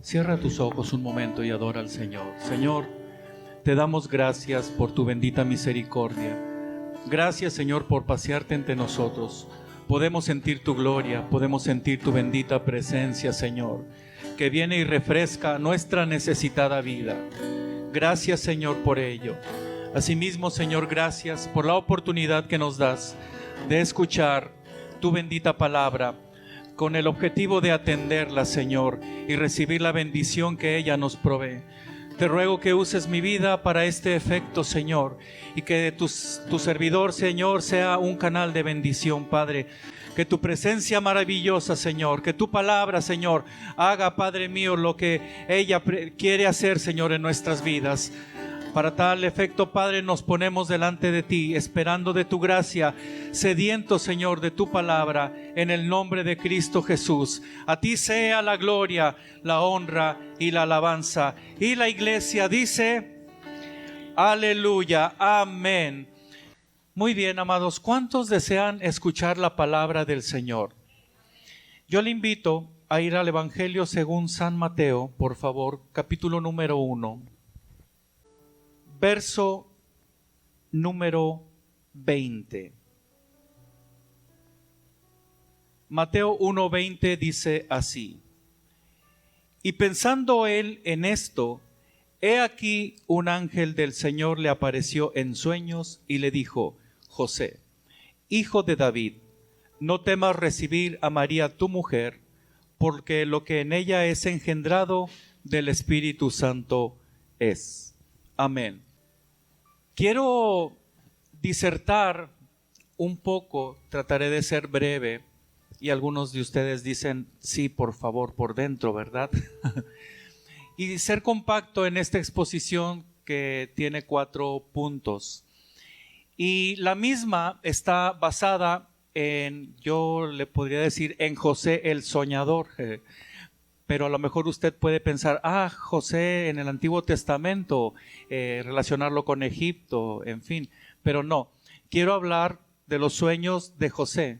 Cierra tus ojos un momento y adora al Señor. Señor, te damos gracias por tu bendita misericordia. Gracias, Señor, por pasearte entre nosotros. Podemos sentir tu gloria, podemos sentir tu bendita presencia, Señor, que viene y refresca nuestra necesitada vida. Gracias, Señor, por ello. Asimismo, Señor, gracias por la oportunidad que nos das de escuchar tu bendita palabra, con el objetivo de atenderla, Señor, y recibir la bendición que ella nos provee. Te ruego que uses mi vida para este efecto, Señor, y que tu servidor, Señor, sea un canal de bendición, Padre. Que tu presencia maravillosa, Señor, que tu palabra, Señor, haga, Padre mío, lo que ella quiere hacer, Señor, en nuestras vidas. Para tal efecto, Padre, nos ponemos delante de ti, esperando de tu gracia, sedientos, Señor, de tu palabra, en el nombre de Cristo Jesús. A ti sea la gloria, la honra y la alabanza. Y la iglesia dice, aleluya, amén. Muy bien, amados, ¿cuántos desean escuchar la palabra del Señor? Yo le invito a ir al Evangelio según San Mateo, por favor, capítulo número 1. Verso número 20. Mateo 1:20 dice así: y pensando él en esto, he aquí un ángel del Señor le apareció en sueños y le dijo: José, hijo de David, no temas recibir a María tu mujer, porque lo que en ella es engendrado del Espíritu Santo es. Amén. Quiero disertar un poco, trataré de ser breve, y algunos de ustedes dicen, sí, por favor, por dentro, ¿verdad? Y ser compacto en esta exposición que tiene 4 puntos. Y la misma está basada en, yo le podría decir, en José el soñador. Pero a lo mejor usted puede pensar, José en el Antiguo Testamento, relacionarlo con Egipto, en fin. Pero no, quiero hablar de los sueños de José,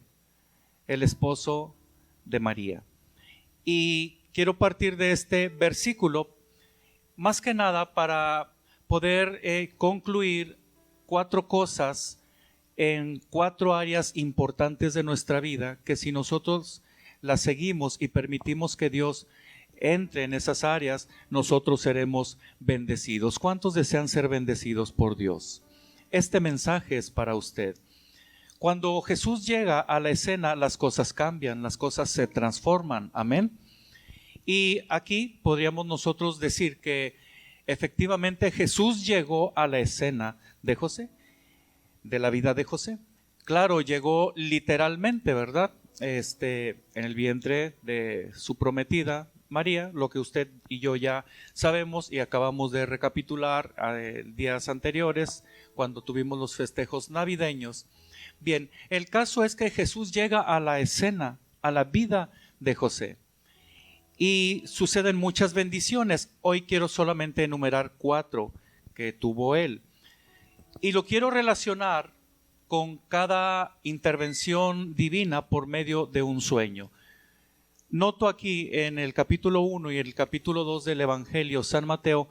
el esposo de María. Y quiero partir de este versículo, más que nada para poder concluir 4 cosas en 4 áreas importantes de nuestra vida, que si nosotros las seguimos y permitimos que Dios entre en esas áreas, nosotros seremos bendecidos. ¿Cuántos desean ser bendecidos por Dios? Este mensaje es para usted. Cuando Jesús llega a la escena, las cosas cambian, las cosas se transforman. Amén. Y aquí podríamos nosotros decir que efectivamente Jesús llegó a la escena de José, de la vida de José. Claro, llegó literalmente, ¿verdad? En el vientre de su prometida María, lo que usted y yo ya sabemos y acabamos de recapitular días anteriores cuando tuvimos los festejos navideños. Bien, el caso es que Jesús llega a la escena, a la vida de José, y suceden muchas bendiciones. Hoy quiero solamente enumerar 4 que tuvo él, y lo quiero relacionar con cada intervención divina por medio de un sueño. Noto aquí en el capítulo 1 y el capítulo 2 del Evangelio San Mateo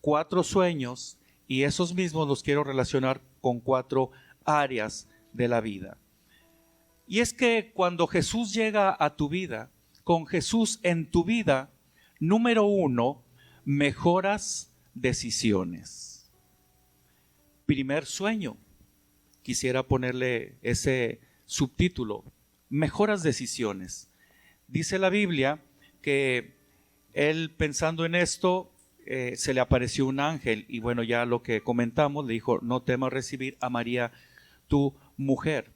4 sueños, y esos mismos los quiero relacionar con 4 áreas de la vida. Y es que cuando Jesús llega a tu vida, con Jesús en tu vida, número 1, mejoras decisiones. Primer sueño. Quisiera ponerle ese subtítulo, mejoras decisiones. Dice la Biblia que él, pensando en esto, se le apareció un ángel, y bueno, ya lo que comentamos, le dijo: no temas recibir a María tu mujer.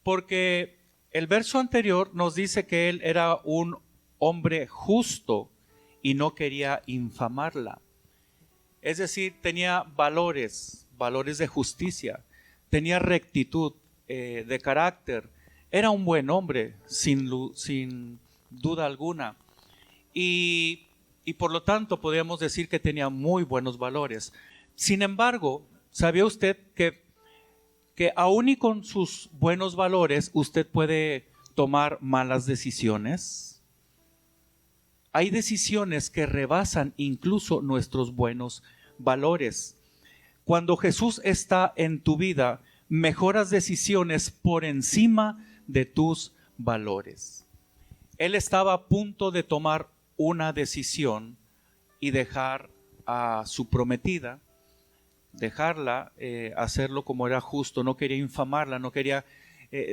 Porque el verso anterior nos dice que él era un hombre justo y no quería infamarla. Es decir, tenía valores de justicia, tenía rectitud de carácter, era un buen hombre, sin duda alguna. Y por lo tanto podríamos decir que tenía muy buenos valores. Sin embargo, ¿sabía usted que aún y con sus buenos valores usted puede tomar malas decisiones? hay decisiones que rebasan incluso nuestros buenos valores. Cuando Jesús está en tu vida, mejoras decisiones por encima de tus valores. Él estaba a punto de tomar una decisión y dejar a su prometida, dejarla, hacerlo como era justo, no quería infamarla, no quería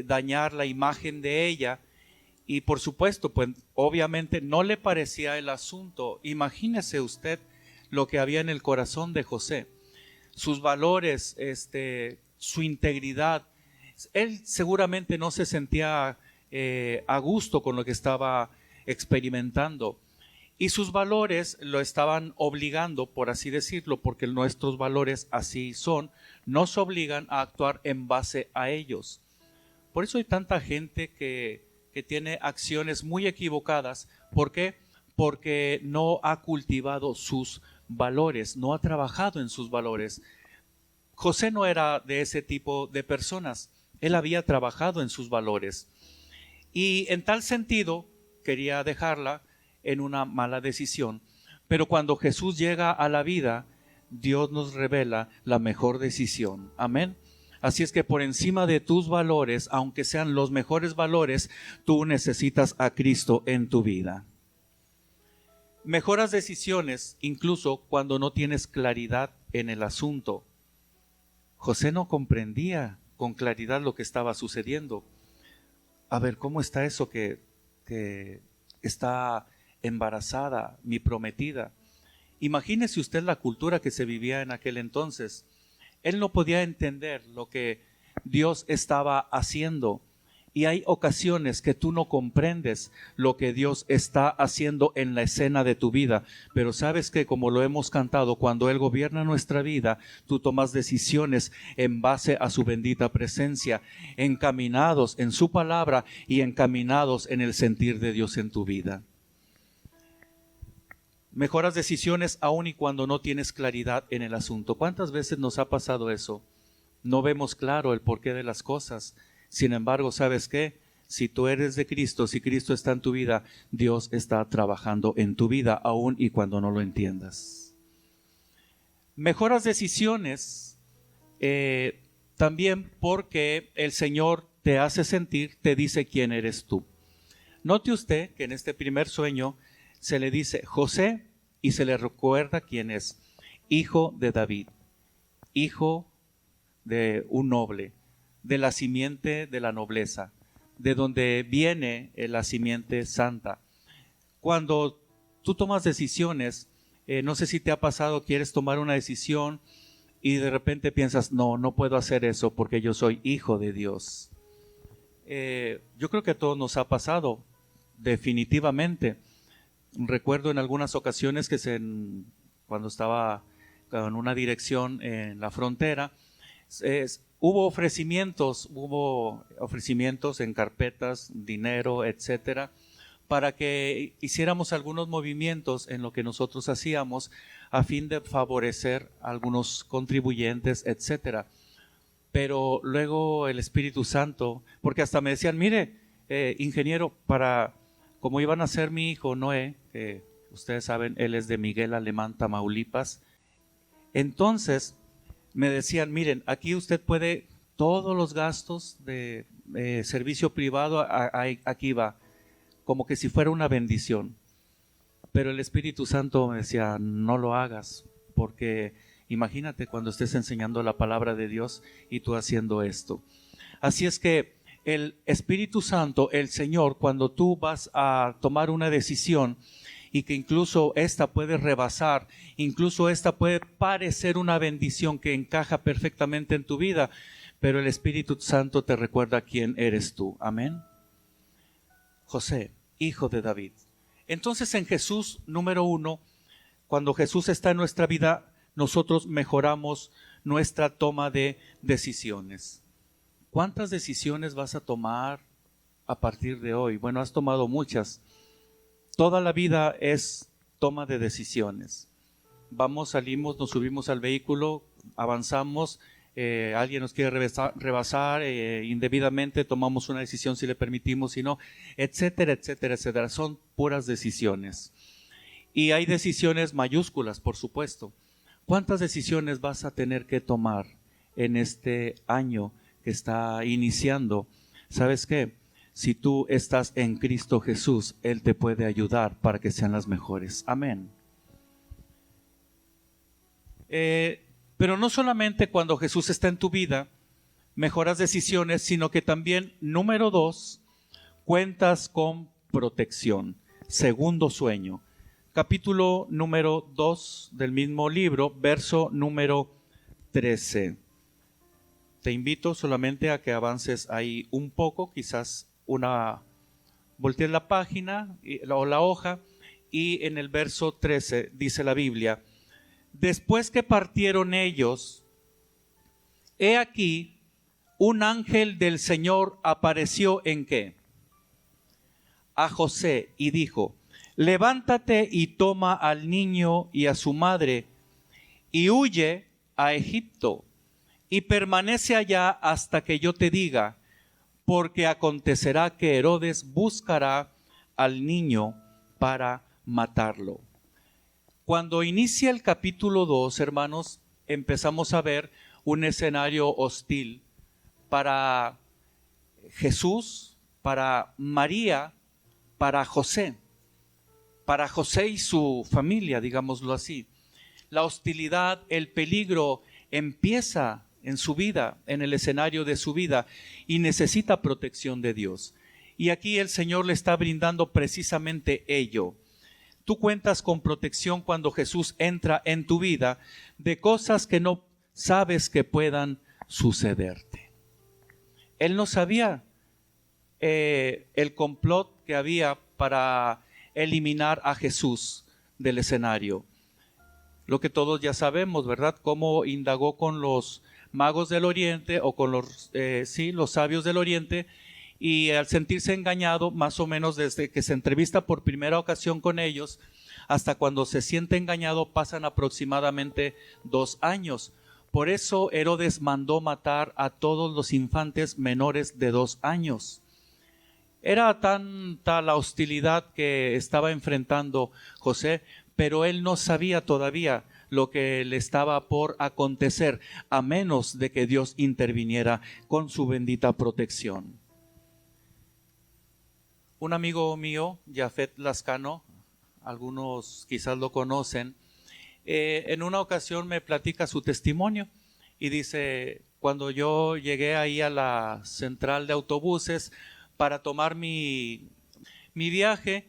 dañar la imagen de ella. Y por supuesto, pues obviamente no le parecía el asunto. Imagínese usted lo que había en el corazón de José, sus valores, su integridad. Él seguramente no se sentía a gusto con lo que estaba experimentando. Y sus valores lo estaban obligando, por así decirlo, porque nuestros valores así son, nos obligan a actuar en base a ellos. Por eso hay tanta gente que tiene acciones muy equivocadas. ¿Por qué? Porque no ha cultivado sus valores, no ha trabajado en sus valores. José no era de ese tipo de personas. Él había trabajado en sus valores. Y en tal sentido, quería dejarla en una mala decisión. Pero cuando Jesús llega a la vida, Dios nos revela la mejor decisión. Amén. Así es que por encima de tus valores, aunque sean los mejores valores, tú necesitas a Cristo en tu vida. Mejoras decisiones incluso cuando no tienes claridad en el asunto. José no comprendía con claridad lo que estaba sucediendo. A ver, ¿cómo está eso que está embarazada mi prometida? Imagínese usted la cultura que se vivía en aquel entonces. Él no podía entender lo que Dios estaba haciendo. Y hay ocasiones que tú no comprendes lo que Dios está haciendo en la escena de tu vida. Pero sabes que, como lo hemos cantado, cuando Él gobierna nuestra vida, tú tomas decisiones en base a su bendita presencia, encaminados en su palabra y encaminados en el sentir de Dios en tu vida. Mejoras decisiones aun y cuando no tienes claridad en el asunto. ¿Cuántas veces nos ha pasado eso? No vemos claro el porqué de las cosas. Sin embargo, ¿sabes qué? Si tú eres de Cristo, si Cristo está en tu vida, Dios está trabajando en tu vida aun y cuando no lo entiendas. Mejoras decisiones también porque el Señor te hace sentir, te dice quién eres tú. Note usted que en este primer sueño se le dice José y se le recuerda quién es. Hijo de David, hijo de un noble, de la simiente de la nobleza, de donde viene la simiente santa. Cuando tú tomas decisiones, no sé si te ha pasado, quieres tomar una decisión y de repente piensas, no puedo hacer eso porque yo soy hijo de Dios. Yo creo que a todos nos ha pasado, definitivamente. Recuerdo en algunas ocasiones que cuando estaba en una dirección en la frontera, hubo ofrecimientos en carpetas, dinero, etcétera, para que hiciéramos algunos movimientos en lo que nosotros hacíamos a fin de favorecer a algunos contribuyentes, etcétera. Pero luego el Espíritu Santo, porque hasta me decían, mire, ingeniero, como iban a ser mi hijo Noé, ustedes saben, él es de Miguel Alemán, Tamaulipas. Entonces me decían, miren, aquí usted puede, todos los gastos de servicio privado, aquí va, como que si fuera una bendición. Pero el Espíritu Santo me decía, no lo hagas, porque imagínate cuando estés enseñando la palabra de Dios y tú haciendo esto. Así es que el Espíritu Santo, el Señor, cuando tú vas a tomar una decisión y que incluso esta puede rebasar, incluso esta puede parecer una bendición que encaja perfectamente en tu vida, pero el Espíritu Santo te recuerda quién eres tú. Amén. José, hijo de David. Entonces en Jesús, número 1, cuando Jesús está en nuestra vida, nosotros mejoramos nuestra toma de decisiones. ¿Cuántas decisiones vas a tomar a partir de hoy? Bueno, has tomado muchas. Toda la vida es toma de decisiones. Vamos, salimos, nos subimos al vehículo, avanzamos, alguien nos quiere rebasar indebidamente, tomamos una decisión si le permitimos, si no, etcétera, etcétera, etcétera. Son puras decisiones. Y hay decisiones mayúsculas, por supuesto. ¿Cuántas decisiones vas a tener que tomar en este año que está iniciando? ¿Sabes qué? Si tú estás en Cristo Jesús, Él te puede ayudar para que sean las mejores. Amén. Pero no solamente cuando Jesús está en tu vida, mejoras decisiones, sino que también, número 2, cuentas con protección. Segundo sueño. Capítulo número 2 del mismo libro, verso número 13. Te invito solamente a que avances ahí un poco, quizás voltees la página o la hoja, y en el verso 13 dice la Biblia: después que partieron ellos, he aquí, un ángel del Señor apareció ¿en qué? A José, y dijo: levántate y toma al niño y a su madre, y huye a Egipto, y permanece allá hasta que yo te diga, porque acontecerá que Herodes buscará al niño para matarlo. Cuando inicia el capítulo 2, hermanos, empezamos a ver un escenario hostil para Jesús, para María, para José y su familia, digámoslo así. La hostilidad, el peligro empieza en su vida, en el escenario de su vida, y necesita protección de Dios. Y aquí el Señor le está brindando precisamente ello. Tú cuentas con protección cuando Jesús entra en tu vida de cosas que no sabes que puedan sucederte. Él no sabía el complot que había para eliminar a Jesús del escenario. Lo que todos ya sabemos, ¿verdad? Cómo indagó con los magos del Oriente o con los sabios del Oriente, y al sentirse engañado, más o menos desde que se entrevista por primera ocasión con ellos hasta cuando se siente engañado, pasan aproximadamente 2 años. Por eso Herodes mandó matar a todos los infantes menores de 2 años. Era tanta la hostilidad que estaba enfrentando José, pero él no sabía todavía lo que le estaba por acontecer, a menos de que Dios interviniera con su bendita protección. Un amigo mío, Jafet Lascano, algunos quizás lo conocen, en una ocasión me platica su testimonio y dice: cuando yo llegué ahí a la central de autobuses para tomar mi viaje,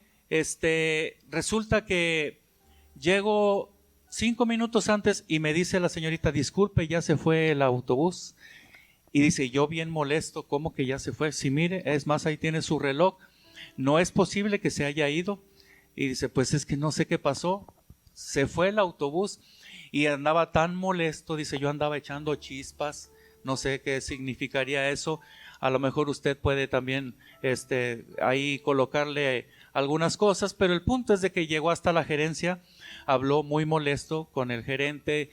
resulta que llego 5 minutos antes y me dice la señorita: disculpe, ya se fue el autobús. Y dice, yo bien molesto, ¿cómo que ya se fue? Sí, mire, es más, ahí tiene su reloj, no es posible que se haya ido. Y dice, pues es que no sé qué pasó, se fue el autobús. Y andaba tan molesto, dice, yo andaba echando chispas, no sé qué significaría eso. A lo mejor usted puede también ahí colocarle algunas cosas, pero el punto es de que llegó hasta la gerencia, habló muy molesto con el gerente,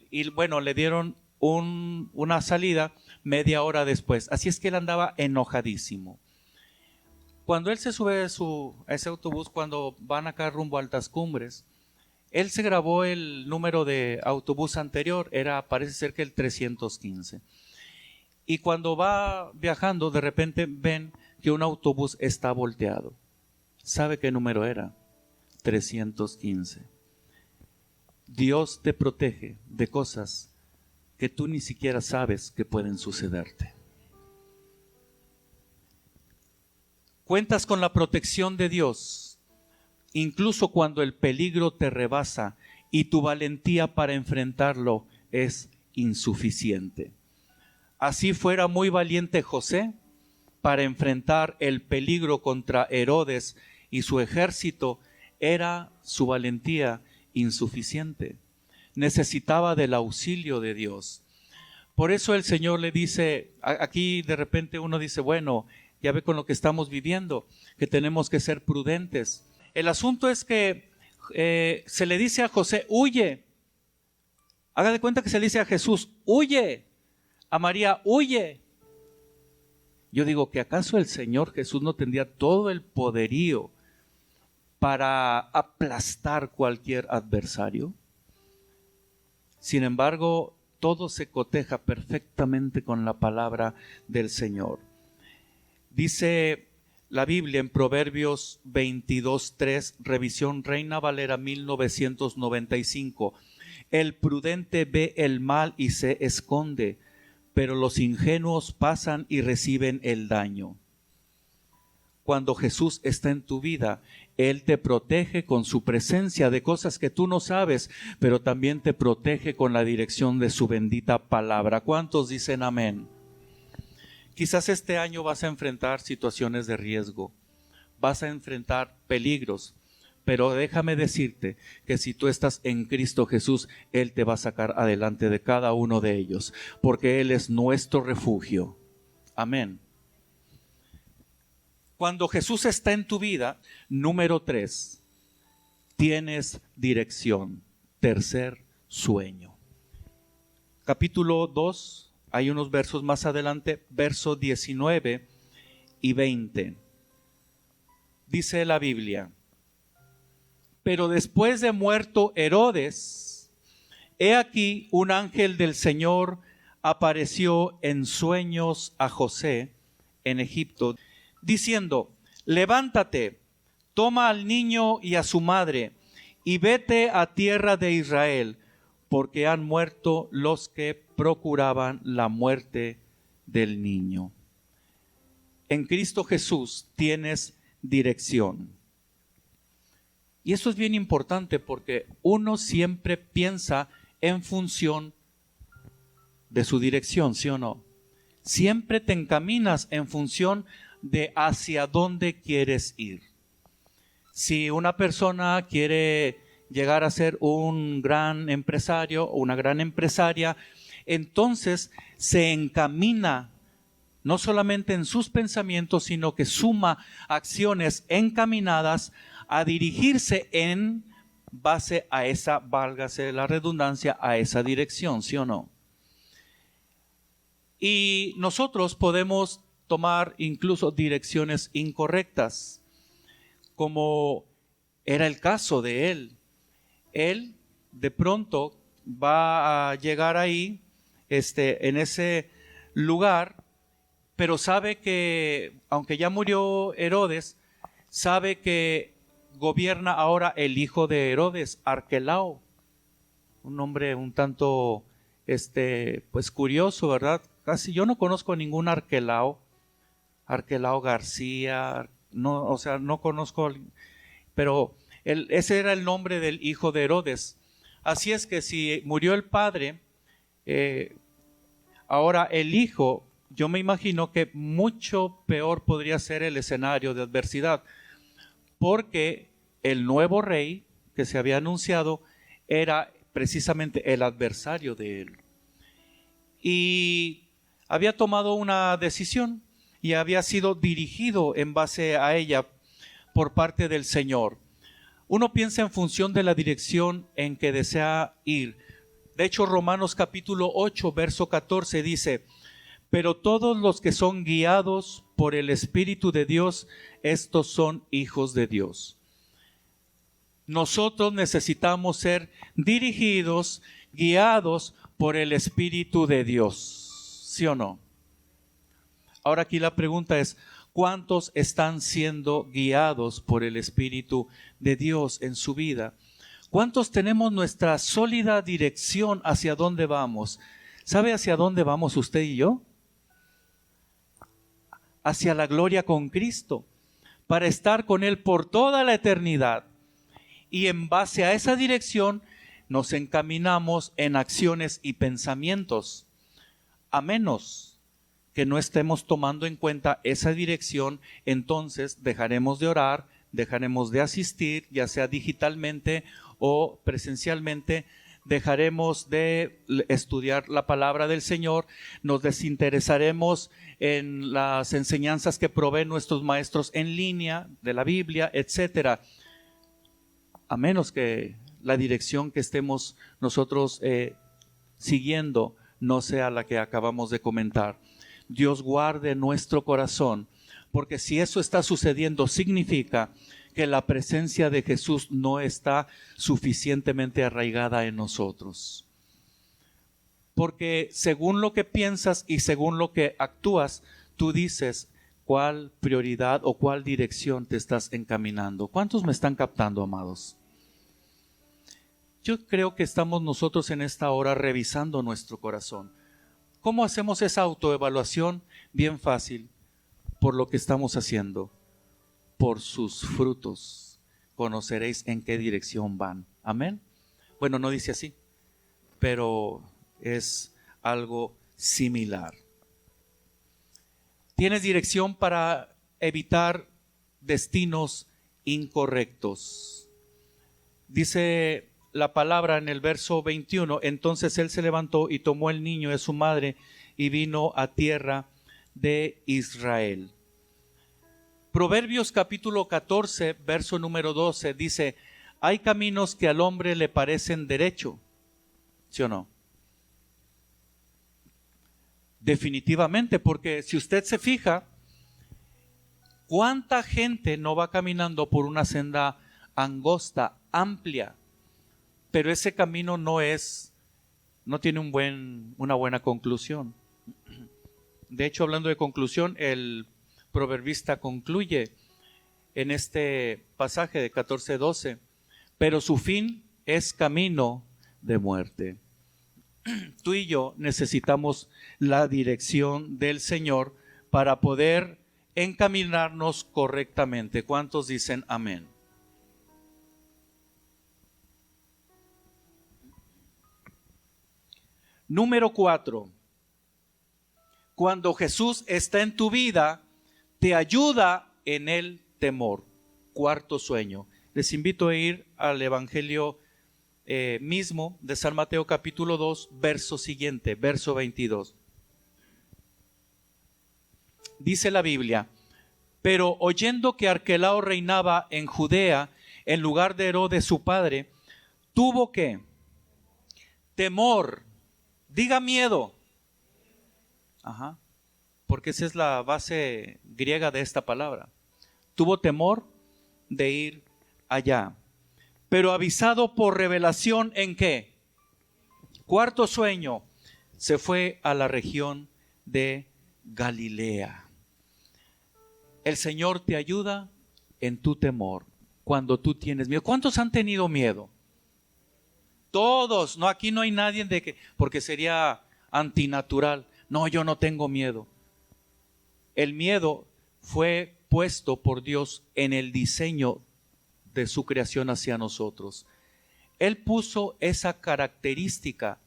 y bueno, le dieron una salida media hora después. Así es que él andaba enojadísimo. Cuando él se sube a ese autobús, cuando van acá rumbo a Altas Cumbres, él se grabó el número de autobús anterior, parece ser que el 315. Y cuando va viajando, de repente ven que un autobús está volteado. ¿Sabe qué número era? 315. Dios te protege de cosas que tú ni siquiera sabes que pueden sucederte. Cuentas con la protección de Dios, incluso cuando el peligro te rebasa y tu valentía para enfrentarlo es insuficiente. Así fuera muy valiente José para enfrentar el peligro contra Herodes y su ejército, era su valentía insuficiente. Necesitaba del auxilio de Dios. Por eso el Señor le dice, aquí de repente uno dice, bueno, ya ve con lo que estamos viviendo, que tenemos que ser prudentes. El asunto es que se le dice a José, huye. Haga de cuenta que se le dice a Jesús, huye. A María, huye. Yo digo, ¿que acaso el Señor Jesús no tendría todo el poderío para aplastar cualquier adversario. Sin embargo, todo se coteja perfectamente con la palabra del Señor. Dice la Biblia en Proverbios 22:3, revisión Reina Valera 1995, el prudente ve el mal y se esconde, pero los ingenuos pasan y reciben el daño. Cuando Jesús está en tu vida, Él te protege con su presencia de cosas que tú no sabes, pero también te protege con la dirección de su bendita palabra. ¿Cuántos dicen amén? Quizás este año vas a enfrentar situaciones de riesgo, vas a enfrentar peligros, pero déjame decirte que si tú estás en Cristo Jesús, Él te va a sacar adelante de cada uno de ellos, porque Él es nuestro refugio. Amén. Cuando Jesús está en tu vida, número 3, tienes dirección. Tercer sueño. Capítulo 2, hay unos versos más adelante, versos 19 y 20. Dice la Biblia: pero después de muerto Herodes, he aquí un ángel del Señor apareció en sueños a José en Egipto, diciendo: levántate, toma al niño y a su madre, y vete a tierra de Israel, porque han muerto los que procuraban la muerte del niño. En Cristo Jesús tienes dirección. Y eso es bien importante porque uno siempre piensa en función de su dirección, ¿sí o no? Siempre te encaminas en función de hacia dónde quieres ir. Si una persona quiere llegar a ser un gran empresario o una gran empresaria, entonces se encamina no solamente en sus pensamientos, sino que suma acciones encaminadas a dirigirse en base a esa, válgase la redundancia, a esa dirección, ¿sí o no? Y nosotros podemos tomar incluso direcciones incorrectas, como era el caso de él. Él de pronto va a llegar ahí, en ese lugar, pero sabe que, aunque ya murió Herodes, sabe que gobierna ahora el hijo de Herodes, Arquelao, un nombre un tanto, pues curioso, ¿verdad? Casi yo no conozco ningún Arquelao García, no, o sea, no conozco, pero ese era el nombre del hijo de Herodes. Así es que si murió el padre, ahora el hijo, yo me imagino que mucho peor podría ser el escenario de adversidad, porque el nuevo rey que se había anunciado era precisamente el adversario de él. Y había tomado una decisión y había sido dirigido en base a ella por parte del Señor. Uno piensa en función de la dirección en que desea ir. De hecho, Romanos capítulo 8, verso 14 dice: pero todos los que son guiados por el Espíritu de Dios, estos son hijos de Dios. Nosotros necesitamos ser dirigidos, guiados por el Espíritu de Dios, ¿sí o no? Ahora aquí la pregunta es: ¿cuántos están siendo guiados por el Espíritu de Dios en su vida? ¿Cuántos tenemos nuestra sólida dirección hacia dónde vamos? ¿Sabe hacia dónde vamos usted y yo? Hacia la gloria con Cristo, para estar con Él por toda la eternidad. Y en base a esa dirección nos encaminamos en acciones y pensamientos, a menos que no estemos tomando en cuenta esa dirección. Entonces dejaremos de orar, dejaremos de asistir, ya sea digitalmente o presencialmente, dejaremos de estudiar la palabra del Señor, nos desinteresaremos en las enseñanzas que proveen nuestros maestros en línea de la Biblia, etcétera, a menos que la dirección que estemos nosotros siguiendo no sea la que acabamos de comentar. Dios guarde nuestro corazón, porque si eso está sucediendo significa que la presencia de Jesús no está suficientemente arraigada en nosotros. Porque según lo que piensas y según lo que actúas, tú dices cuál prioridad o cuál dirección te estás encaminando. ¿Cuántos me están captando, amados? Yo creo que estamos nosotros en esta hora revisando nuestro corazón. ¿Cómo hacemos esa autoevaluación? Bien fácil, por lo que estamos haciendo. Por sus frutos conoceréis en qué dirección van. Amén. Bueno, no dice así, pero es algo similar. Tienes dirección para evitar destinos incorrectos. Dice la palabra en el verso 21, entonces él se levantó y tomó el niño de su madre y vino a tierra de Israel. Proverbios capítulo 14, verso número 12 dice, hay caminos que al hombre le parecen derecho, ¿sí o no? Definitivamente, porque si usted se fija, ¿cuánta gente no va caminando por una senda angosta, amplia? Pero ese camino no tiene una buena conclusión. De hecho, hablando de conclusión, el proverbista concluye en este pasaje de 14:12, pero su fin es camino de muerte. Tú y yo necesitamos la dirección del Señor para poder encaminarnos correctamente. ¿Cuántos dicen amén? Número 4. Cuando Jesús está en tu vida, te ayuda en el temor. Cuarto sueño. Les invito a ir al Evangelio mismo de San Mateo capítulo 2, verso siguiente, verso 22. Dice la Biblia, pero oyendo que Arquelao reinaba en Judea, en lugar de Herodes su padre, tuvo que temor, diga miedo. Ajá. Porque esa es la base griega de esta palabra. Tuvo temor de ir allá. Pero avisado por revelación, ¿en qué? Cuarto sueño, se fue a la región de Galilea. El Señor te ayuda en tu temor, cuando tú tienes miedo. ¿Cuántos han tenido miedo? Todos, no, aquí no hay nadie porque sería antinatural. No, yo no tengo miedo. El miedo fue puesto por Dios en el diseño de su creación hacia nosotros. Él puso esa característica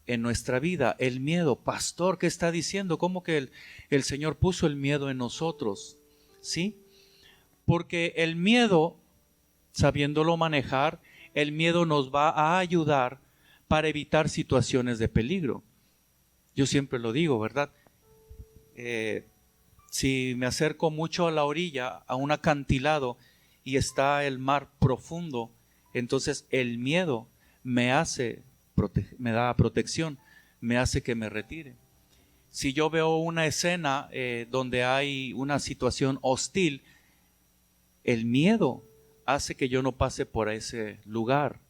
en nuestra vida, el miedo. Pastor, ¿qué está diciendo? ¿Cómo que el Señor puso el miedo en nosotros? ¿Sí? Porque el miedo, sabiéndolo manejar, el miedo nos va a ayudar para evitar situaciones de peligro. Yo siempre lo digo, ¿verdad? Si me acerco mucho a la orilla, a un acantilado, y está el mar profundo, entonces el miedo me da protección, me hace que me retire. Si yo veo una escena donde hay una situación hostil, el miedo hace que yo no pase por ese lugar.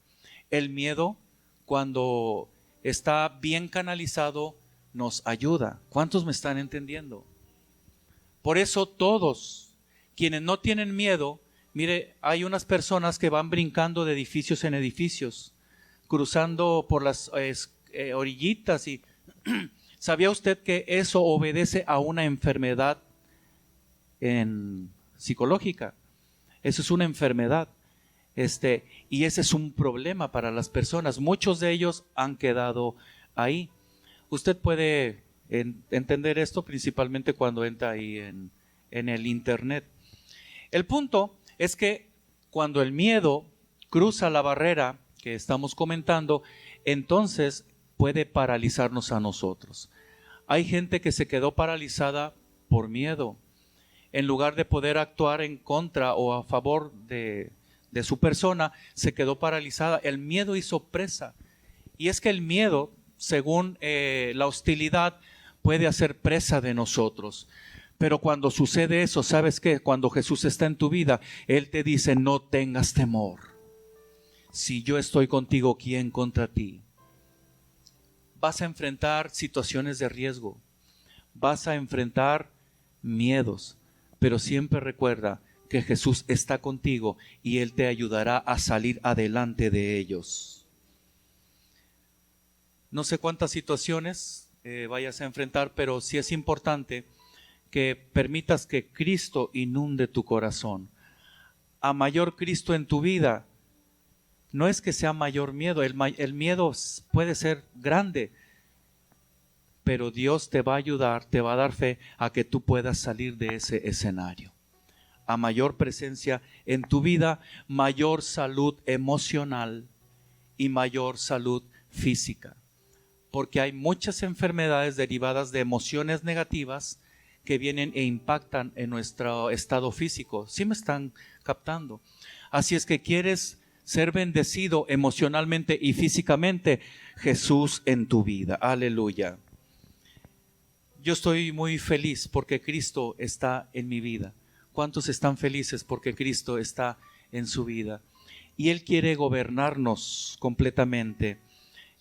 El miedo, cuando está bien canalizado, nos ayuda. ¿Cuántos me están entendiendo? Por eso todos, quienes no tienen miedo, mire, hay unas personas que van brincando de edificios en edificios, cruzando por las orillitas y ¿sabía usted que eso obedece a una enfermedad psicológica? Eso es una enfermedad. Y ese es un problema para las personas. Muchos de ellos han quedado ahí. Usted puede entender esto principalmente cuando entra ahí en el internet. El punto es que cuando el miedo cruza la barrera que estamos comentando, entonces puede paralizarnos a nosotros. Hay gente que se quedó paralizada por miedo. En lugar de poder actuar en contra o a favor de su persona, se quedó paralizada. El miedo hizo presa. Y es que el miedo, según la hostilidad, puede hacer presa de nosotros. Pero cuando sucede eso, ¿sabes qué? Cuando Jesús está en tu vida, Él te dice, no tengas temor. Si yo estoy contigo, ¿quién contra ti? Vas a enfrentar situaciones de riesgo. Vas a enfrentar miedos. Pero siempre recuerda que Jesús está contigo y Él te ayudará a salir adelante de ellos. No sé cuántas situaciones vayas a enfrentar, pero sí es importante que permitas que Cristo inunde tu corazón. A mayor Cristo en tu vida, no es que sea mayor miedo, el miedo puede ser grande, pero Dios te va a ayudar, te va a dar fe a que tú puedas salir de ese escenario. A mayor presencia en tu vida, mayor salud emocional y mayor salud física. Porque hay muchas enfermedades derivadas de emociones negativas que vienen e impactan en nuestro estado físico. ¿Sí me están captando? Así es que quieres ser bendecido emocionalmente y físicamente, Jesús en tu vida. Aleluya. Yo estoy muy feliz porque Cristo está en mi vida. ¿Cuántos están felices porque Cristo está en su vida? Y Él quiere gobernarnos completamente.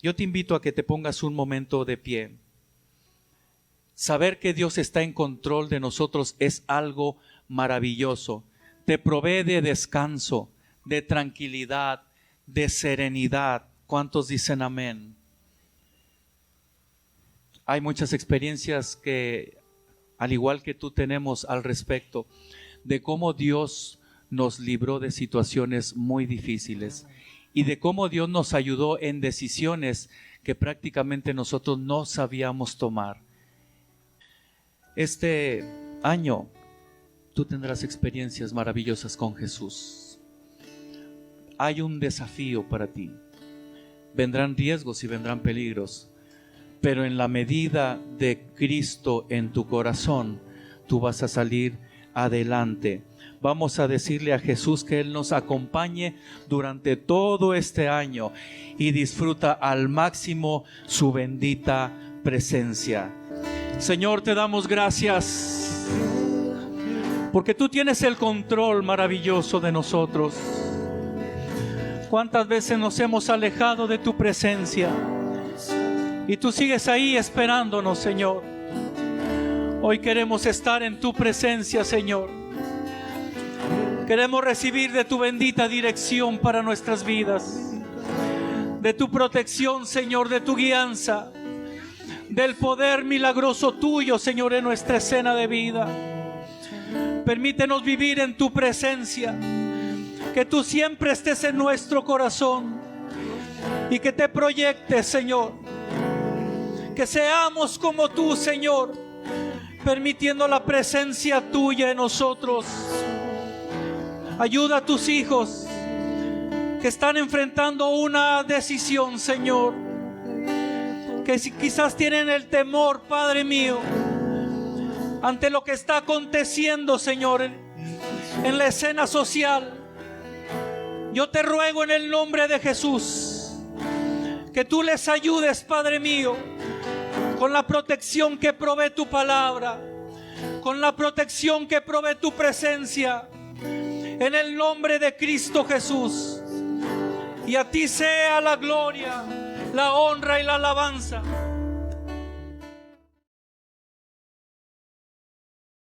Yo te invito a que te pongas un momento de pie. Saber que Dios está en control de nosotros es algo maravilloso. Te provee de descanso, de tranquilidad, de serenidad. ¿Cuántos dicen amén? Hay muchas experiencias que, al igual que tú, tenemos al respecto de cómo Dios nos libró de situaciones muy difíciles y de cómo Dios nos ayudó en decisiones que prácticamente nosotros no sabíamos tomar. Este año tú tendrás experiencias maravillosas con Jesús. Hay un desafío para ti. Vendrán riesgos y vendrán peligros, pero en la medida de Cristo en tu corazón, tú vas a salir adelante. Vamos a decirle a Jesús que Él nos acompañe durante todo este año y disfruta al máximo su bendita presencia. Señor, te damos gracias porque tú tienes el control maravilloso de nosotros. ¿Cuántas veces nos hemos alejado de tu presencia? Y tú sigues ahí esperándonos, Señor. Hoy queremos estar en tu presencia, Señor. Queremos recibir de tu bendita dirección para nuestras vidas, de tu protección, Señor, de tu guianza, del poder milagroso tuyo, Señor, en nuestra escena de vida. Permítenos vivir en tu presencia, que tú siempre estés en nuestro corazón y que te proyectes, Señor. Que seamos como tú, Señor, permitiendo la presencia tuya en nosotros. Ayuda a tus hijos que están enfrentando una decisión, Señor, que quizás tienen el temor, Padre mío, ante lo que está aconteciendo, Señor, en la escena social. Yo te ruego en el nombre de Jesús que tú les ayudes, Padre mío, con la protección que provee tu palabra, con la protección que provee tu presencia, en el nombre de Cristo Jesús. Y a ti sea la gloria, la honra y la alabanza